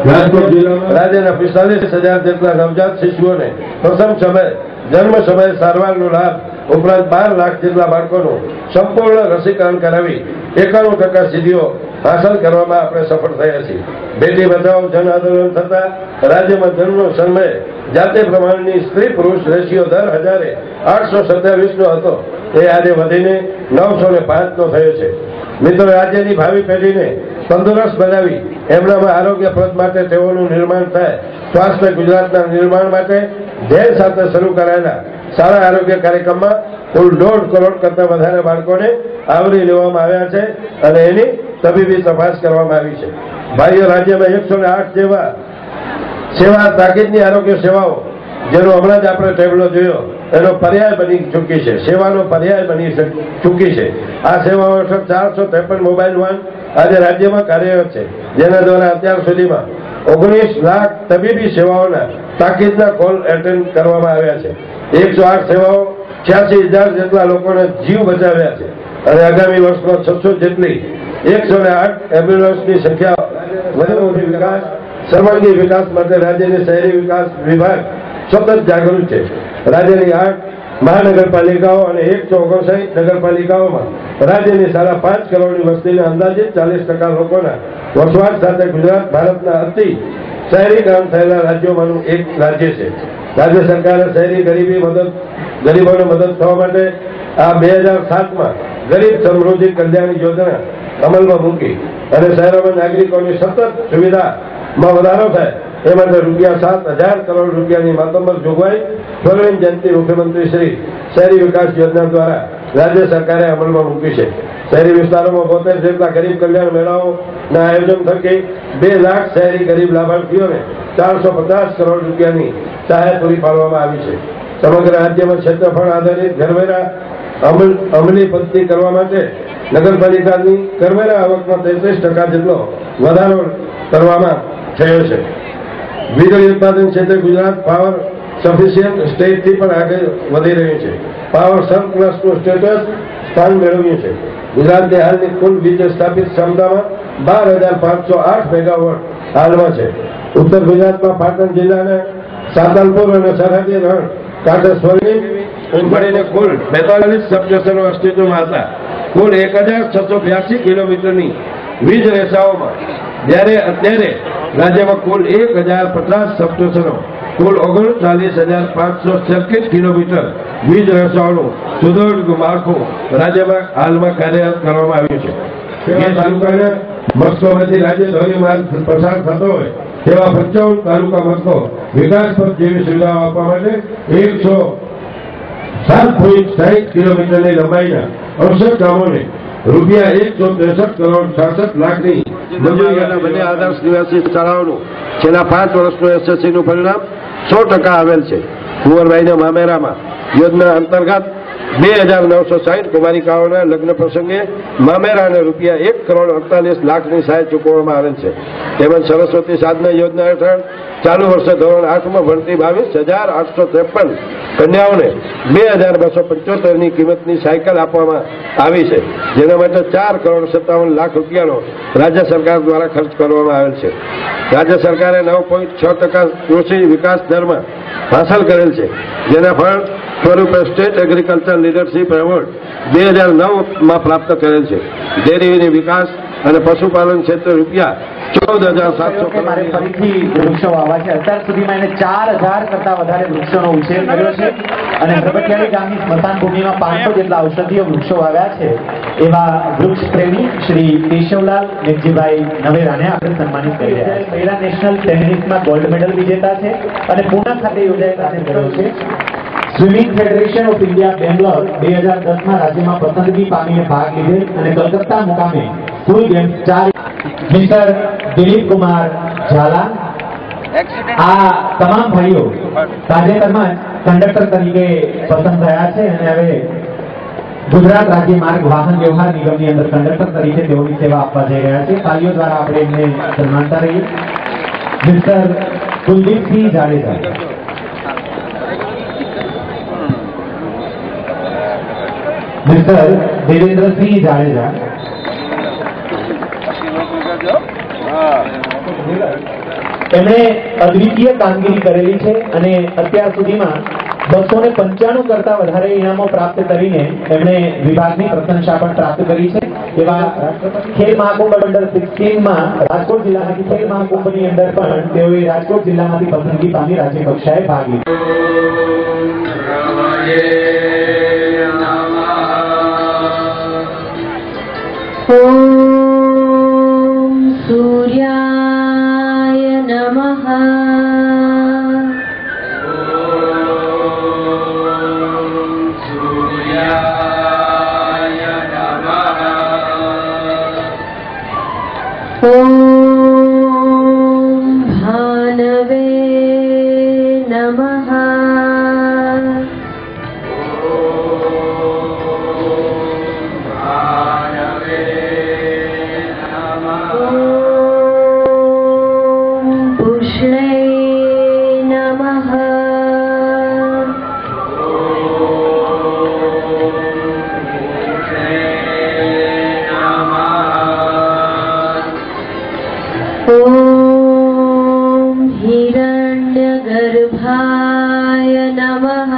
રાજકોટ જિલ્લામાં રાજ્યના 45,000 જેટલા નવજાત શિશુઓને પ્રથમ જન્મ સમયે સારવારનો લાભ ઉપરાંત 12 લાખ જેટલા બાળકોનું સંપૂર્ણ રસીકરણ કરાવી 91% સિદ્ધિઓ હાંસલ કરવામાં આપણે સફળ થયા છીએ। બેટી બચાવો જન આંદોલન થતા રાજ્યમાં જન્મનો સમય જાતે પ્રમાણની સ્ત્રી પુરુષ રેશિયો દર 827નો હતો એ આજે વધીને 905નો થયો છે। મિત્રો, રાજ્યની ભાવિ પેઢીને તંદુરસ્ત બનાવી એમનામાં આરોગ્યપ્રદ માટે તેઓનું નિર્માણ થાય, સ્વાસ્થ્ય ગુજરાતના નિર્માણ માટે ધ્યેય સાથે શરૂ કરાયેલા સારા આરોગ્ય કાર્યક્રમમાં કુલ 1.5 કરોડ કરતા વધારે બાળકોને આવરી લેવામાં આવ્યા છે અને એની તબીબી તપાસ કરવામાં આવી છે। ભાઈઓ, રાજ્યમાં 108 જેવા સેવા તાકીદની આરોગ્ય સેવાઓ, જેનો હમણાં જ આપણે ટેબલો જોયો, એનો પર્યાય બની ચૂકી છે, સેવાનો પર્યાય બની ચૂકી છે। આ સેવાઓ હેઠળ 453 મોબાઈલ વાન આજે રાજ્યમાં કાર્યરત છે, જેના દ્વારા અત્યાર સુધીમાં 19 લાખ તબીબી સેવાઓના તાકીદના કોલ એટેન્ડ કરવામાં આવ્યા છે। 108 સેવાઓ 86,000 જેટલા લોકોને જીવ બચાવ્યા છે અને આગામી વર્ષમાં 600 જેટલી 108 એમ્બ્યુલન્સની સંખ્યા વધુ વિકાસ સર્વાંગી વિકાસ માટે રાજ્યની શહેરી વિકાસ વિભાગ સતત જાગૃત છે। રાજ્યની 8 મહાનગરપાલિકાઓ અને 159 નગરપાલિકાઓમાં રાજ્યની 5.5 કરોડની વસ્તીના અંદાજિત 40% લોકોના વસવાટ સાથે ગુજરાત ભારતના અતિ શહેરીકરણ થયેલા રાજ્યોમાંનું એક રાજ્ય છે। રાજ્ય સરકારે શહેરી ગરીબોને મદદ થવા માટે આ 2007માં ગરીબ સમૃદ્ધિ કલ્યાણ યોજના અમલમાં મૂકી અને શહેરોમાં નાગરિકોની સતત સુવિધામાં વધારો થાય એ માટે ₹7,000 કરોડ રૂપિયાની માતબર જોગવાઈ સ્વર્ણિમ જયંતિ મુખ્યમંત્રી શ્રી શહેરી વિકાસ યોજના દ્વારા રાજ્ય સરકારે અમલમાં મૂકી છે। શહેરી વિસ્તારોમાં 72 જેટલા ગરીબ કલ્યાણ મેળાઓના આયોજન થકી 2 લાખ શહેરી ગરીબ લાભાર્થીઓને 450 કરોડ રૂપિયાની સહાય પૂરી પાડવામાં આવી છે। સમગ્ર રાજ્યમાં ક્ષેત્રફળ આધારિત ઘરવેરા અમલી પદ્ધતિ કરવા માટે નગરપાલિકાની કરવેરા આવકમાં 33% જેટલો વધારો કરવામાં થયો છે। વીજળી ઉત્પાદન ક્ષેત્રે ગુજરાત પાવર સફિશિયન્ટ સ્ટેટથી પણ આગળ વધી રહ્યું છે। પાવર સરપ્લસનું સ્ટેટસ સ્થાન મેળવ્યું છે। ગુજરાતની હાલની કુલ વીજ સ્થાપિત ક્ષમતામાં 12,508 મેગાવોટ હાલમાં છે। ઉત્તર ગુજરાતમાં પાટણ જિલ્લાના સાતલપુર અને સરહદી રણ કાંઠે સ્વર્ણિમ ઉંબડીને કુલ 42 સબસ્ટેશનો અસ્તિત્વમાં હતા। કુલ 1,682 કિલોમીટરની વીજ રેસાઓમાં, જ્યારે અત્યારે રાજ્યમાં કુલ 1,050 સબસ્ટેશનો, કુલ 39,537 કિલોમીટર વીજ રેસાઓનું સુદૃઢ માળખું રાજ્યમાં હાલમાં કાર્યરત કરવામાં આવ્યું છે। ગેસ તાલુકાના મસ્કોમાંથી રાજ્ય ધોરીમાર્ગ પસાર થતો હોય તેવા 55 તાલુકા મસ્કો વિકાસ પથ જેવી સુવિધાઓ આપવા માટે 107.60 કિલોમીટરની લંબાઈના 68 ગામોને ₹163 કરોડ 66 લાખની મંજૂરીના બંને આદર્શ નિવાસી શાળાઓનું છેલ્લા 5 વર્ષનું એસએસસીનું પરિણામ 100% આવેલ છે। કુંવરબાઈના મામેરામાં યોજના અંતર્ગત 2,960 કુમારિકાઓના લગ્ન પ્રસંગે મામેરાને ₹1 કરોડ 48 લાખની સહાય ચૂકવવામાં આવેલ છે। તેમજ સરસ્વતી સાધના યોજના હેઠળ ચાલુ વર્ષે ધોરણ 8માં ભણતી 22,853 કન્યાઓને 2,275ની કિંમતની સાયકલ આપવામાં આવી છે, જેના માટે 4 કરોડ 57 લાખ રૂપિયાનો રાજ્ય સરકાર દ્વારા ખર્ચ કરવામાં આવેલ છે। રાજ્ય સરકારે 9.6% કૃષિ વિકાસ દરમાં હાંસલ કરેલ છે, જેના ફળ સ્વરૂપે સ્ટેટ એગ્રીકલ્ચર લીડરશીપ એવોર્ડ 2009માં પ્રાપ્ત કરેલ છે। ડેરી વિકાસ અને પશુપાલન ક્ષેત્રે ₹14,700 મારે ફરીથી વૃક્ષો વાવવા છે। અત્યાર સુધીમાં એને 4,000 કરતા વધારે વૃક્ષોનો ઉછેર કર્યો છે અને પ્રગટિયાળી ગામની સ્મશાન ભૂમિમાં 500 જેટલા ઔષધીય વૃક્ષો વાવ્યા છે। એવા વૃક્ષ પ્રેમી શ્રી કેશવલાલ મેઘજીભાઈ નવેરાને આપણે સન્માનિત કરી રહ્યા છીએ। મહિલા નેશનલ ટેનિસમાં ગોલ્ડ મેડલ વિજેતા છે અને પૂના ખાતે યોજાયેલા કર્યો છે। Swimming federation of India Bangalore 2010માં રાજ્યમાં પસંદગી પામીને ભાગ લીધેલ અને કલકત્તા મુકામે ફૂલ ગેમ્સ 4 મિસ્ટર દિલીપ કુમાર ઝાલા આ તમામ ભાઈઓ તાજેતરમાં કંડક્ટર તરીકે પસંદ થયા છે અને હવે ગુજરાત રાજ્ય માર્ગ વાહન વ્યવહાર નિગમની અંદર કંડક્ટર તરીકે તેઓની સેવા આપવા જઈ રહ્યા છે। તાલીઓ દ્વારા આપણે એમને સન્માનતા રહીએ। મિસ્ટર કુલદીપસિંહ જાડેજા, મિસ્ટર દેવેન્દ્રસિંહ જાડેજા, એમણે અદ્વિતીય કામગીરી કરેલી છે અને અત્યાર સુધીમાં 295 કરતા વધારે ઇનામો પ્રાપ્ત કરીને એમણે વિભાગની પ્રશંસા પણ પ્રાપ્ત કરી છે. એવા ખેલ મહાકુંભ અંડર 16 માં રાજકોટ જિલ્લાની ખેલ મહાકુંભની અંદર પણ તેઓએ રાજકોટ જિલ્લામાંથી પસંદગી પામી રાજ્ય કક્ષાએ ભાગ લીધો. ઓમ સૂર્યાય નમઃ. ઓમ ભાનવે નમઃ. ઓમ પુષ્ણે નમઃ. ઓમ હિરણ્યગર્ભાય નમઃ.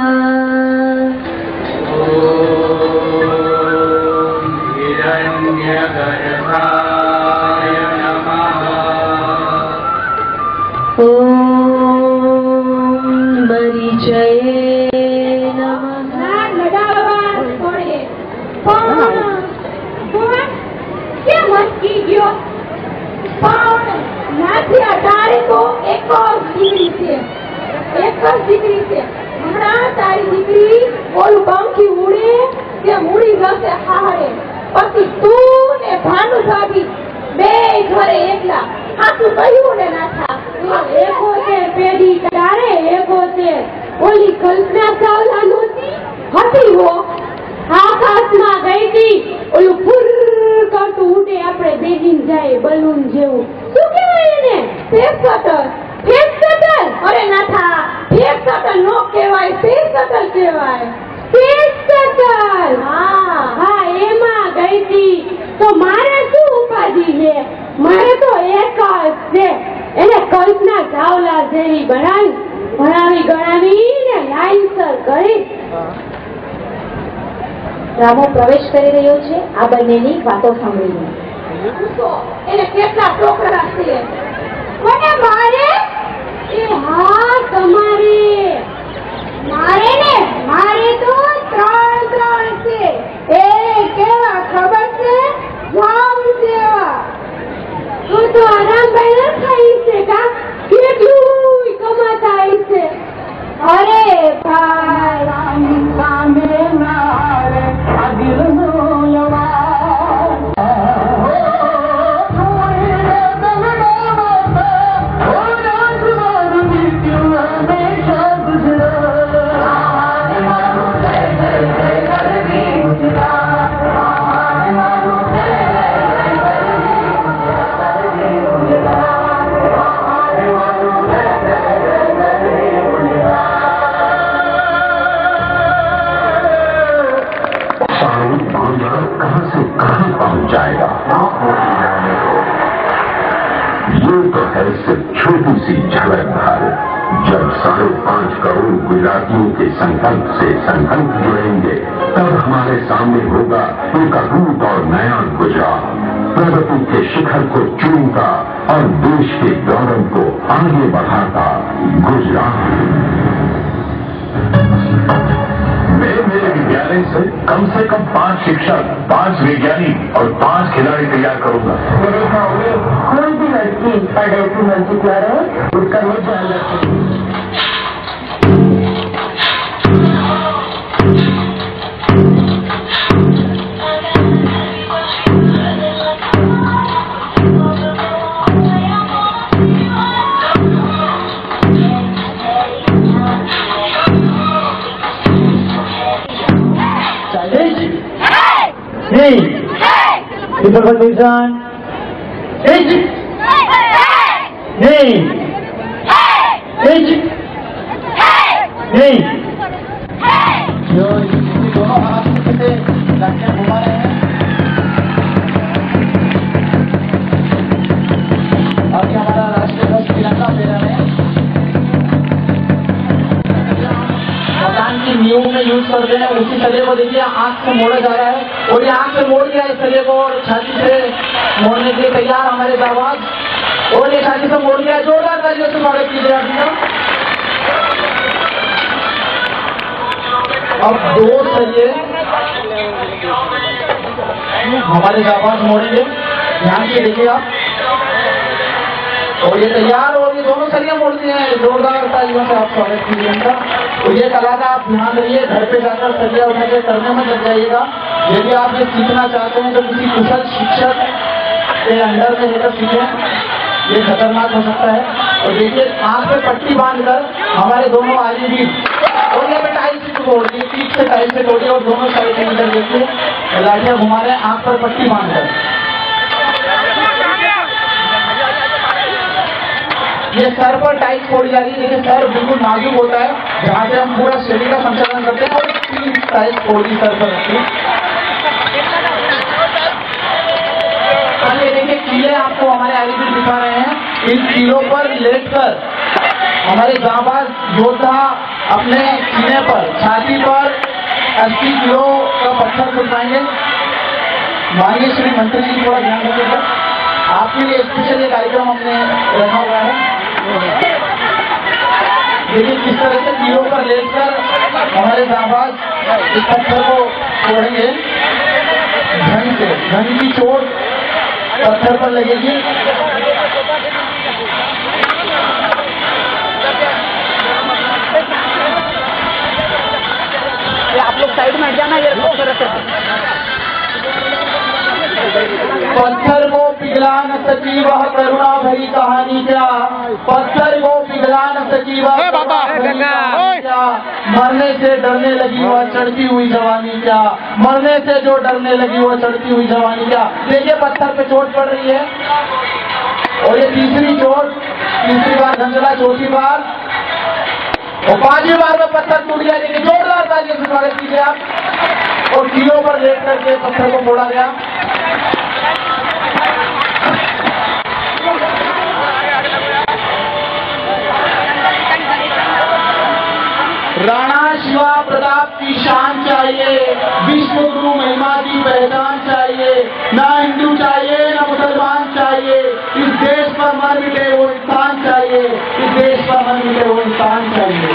ઓમ મરીચયે નમઃ. કેમ અટકી ગયો? પણ નાથી અઢારે તો એક જ દીકરી છે, એક જ દીકરી છે. હમણાં તારી દીકરી ઓલું પંખી ઉડે કે ઉડી જશે હારે, પછી તું ને ભાનુ ભાભી બે ઘરે એકલા. સાચું કહ્યું ને નાથા? એકો છે પેઢી તારે, એકો છે ઓલી કલ્પના ચાવલા નહોતી હતી હો, આકાશમાં ગઈ હતી. ઓલું ફૂર કરતું ઉડે, આપણે બેહીને જાય બલૂન જેવું. શું કહેવાય એને? Face shuttle. Face shuttle? અરે નાથા, ફેસ શટલ નો કહેવાય, ફેસ શટલ કહેવાય. Face shuttle. હા હા, એમાં ગઈ હતી. તો મારે શું ઉપાધિ છે? મારે તો એક જ છે, એને કલ્પના ચાવલા જેવી ભણાવી ગણાવીને લાઈનસર કરી. રામો પ્રવેશ કરી રહ્યો છે આ બંનેની વાતો સાંભળીને. એને કેટલા છોકરા છે? મને મારે? એ હા, તમારે. મારે ને, મારે તો 3 છે. એ કેવા ખબર છે? જામ જેવા. તું તો આરામ ભાઈ થાય છે કા? કેટલું કમાતા છે? અરે ભાઈ સામે નારે અદિલ નો छोटी सी झलक भर जब 5.5 करोड़ गुजरातियों के संकल्प से संकल्प जुड़ेंगे, तब हमारे सामने होगा एक अद्भुत और नया गुजरात, प्रगति के शिखर को चूमता और देश के गौरव को आगे बढ़ाता गुजरात। मैं मेरे विद्यालय से कम 5 शिक्षक, 5 वैज्ञानिक और 5 खिलाड़ी तैयार करूंगा। कोई भी लड़की पढ़ती मंजिल न रहे, उसका वो ध्यान रखेगी। People position. H. Name. H. Name. जो दोनों हाथ से लड़के घुमा रहे हैं और हमारा राष्ट्रीय ध्वज तिरंगा पे ध्यान की नींव में यूज करते हैं, उसी सरिये को देखिए आंख से मोड़ा जा रहा है और ये आंख से मोड़ दिया इस सरिये को और छाती से मोड़ने के लिए तैयार हमारे जाबाज, और ये छाती से मोड़ दिया। जोरदार तालियों से स्वागत कीजिए आप इनका। अब 2 सरिये हमारे जाबाज मोड़ेंगे, ध्यान से देखिए आप, और ये तैयार और ये दोनों सरिया मोड़ दिए हैं। जोरदार तालियों से आप स्वागत कीजिए इनका। तो ये कला का आप ध्यान रखिए, घर पे जाकर सरिया उठा के करने में लग जाइएगा। यदि आप ये सीखना चाहते हैं तो किसी कुशल शिक्षक के अंडर में लेकर सीखें, ये खतरनाक हो सकता है। और देखिए आंख पे पट्टी बांधकर हमारे दोनों आगे भी, और ये टाइल से तोड़ दी, पीठ से टाइल से तोड़ी और दोनों साइड के अंदर देखिए लाठियां घुमा रहे हैं आंख पर पट्टी बांधकर। ये सर पर टाइट छोड़ी जा रही है, देखिए सर बिल्कुल नाजुक होता है, जहाँ से हम पूरा शरीर का संचालन करते हैं, और 3 टाइट छोड़ी सर पर रखती है। ये देखिए कीले आपको हमारे आगे भी दिखा रहे हैं। इन कीलों पर लेटकर हमारे जाबाज योद्धा अपने सीने पर, छाती पर 80 किलो का पत्थर खुलवाएंगे। माननीय श्री मंत्री जी थोड़ा ध्यान रखिएगा, आपके लिए स्पेशल ये कार्यक्रम हमने रखा हुआ है। देखिए किस तरह से कीलों पर लेटकर हमारे जाबाज इस पत्थर को तोड़ेंगे। घन की चोट पत्थर पर लगेगी। आप लोग साइड में हट जाना, ये पत्थर को पिघला न सकी वह करुणा भरी कहानी क्या, पत्थर को पिघला न सकी वह करुणा भरी कहानी क्या, मरने से डरने लगी वह चढ़ती हुई जवानी क्या, मरने से जो डरने लगी वह चढ़ती हुई जवानी क्या। देखिए पत्थर पे चोट पड़ रही है, और ये तीसरी चोट, तीसरी बार झंझला, चौथी बार और 5वीं बार में पत्थर टूट गया। देखिए जोरदार तालियों से स्वागत कीजिए आप। और कीलों पर लेट करके पत्थर को फोड़ा गया। राणा शिवा प्रताप की शान चाहिए, विश्व गुरु महिमा की पहचान चाहिए, ना हिंदू चाहिए ना मुसलमान चाहिए, इस देश पर मन मिटे वो इंसान चाहिए, इस देश पर मन मिटे वो इंसान चाहिए।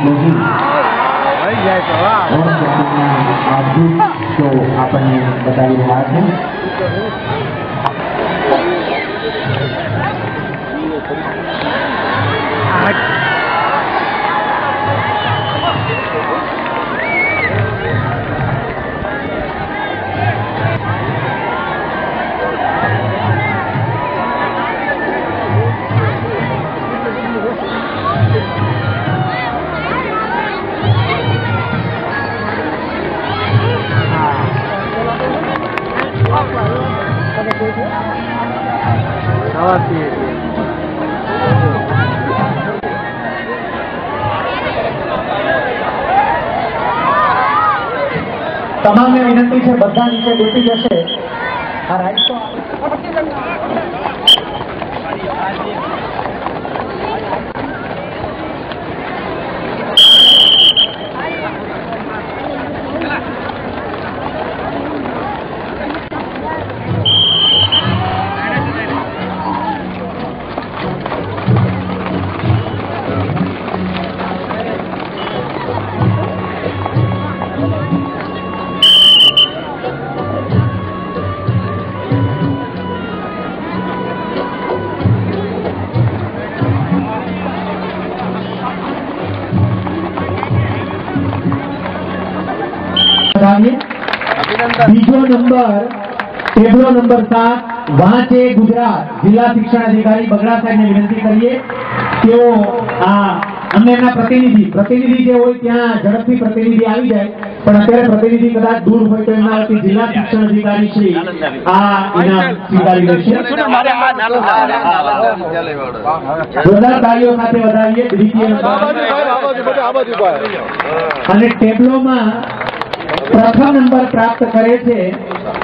લોહી અદ્ભુત શો આપણને બતાવી રહ્યા છે. તમામને વિનંતી છે, બધા નીચે બેસી જશે. આ રાઈટ તો બીજો નંબર ટેબલો નંબર 7 વાંચે ગુજરાત જિલ્લા શિક્ષણ અધિકારી બગડા સાહેબને વિનંતી કરીએ તેઓ અમને એમના પ્રતિનિધિ જે હોય ત્યાં ઝડપથી પ્રતિનિધિ આવી જાય, પણ અત્યારે પ્રતિનિધિ કદાચ દૂર હોય તો એમના વતી જિલ્લા શિક્ષણ અધિકારી શ્રી આ ઇનામ સ્વીકારી લેશે. જોરદાર તાળીઓ સાથે વધાવીએ દ્વિતીય નંબર. અને ટેબલોમાં પ્રથમ નંબર પ્રાપ્ત કરે છે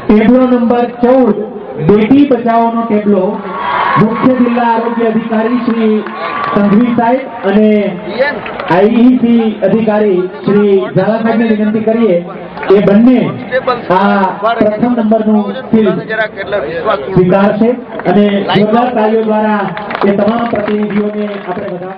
ટેબલો નંબર 14 બેટી બચાવોનો ટેબલો મુખ્ય જિલ્લા આરોગ્ય અધિકારી શ્રી સંઘવી સાહેબ અને આઈઈસી અધિકારી શ્રી ઝાલા સાહેબને વિનંતી કરીએ એ બંને આ પ્રથમ નંબરનું સ્વીકારશે અને જોરદાર તાળીઓ દ્વારા એ તમામ પ્રતિનિધિઓને આપણે બધા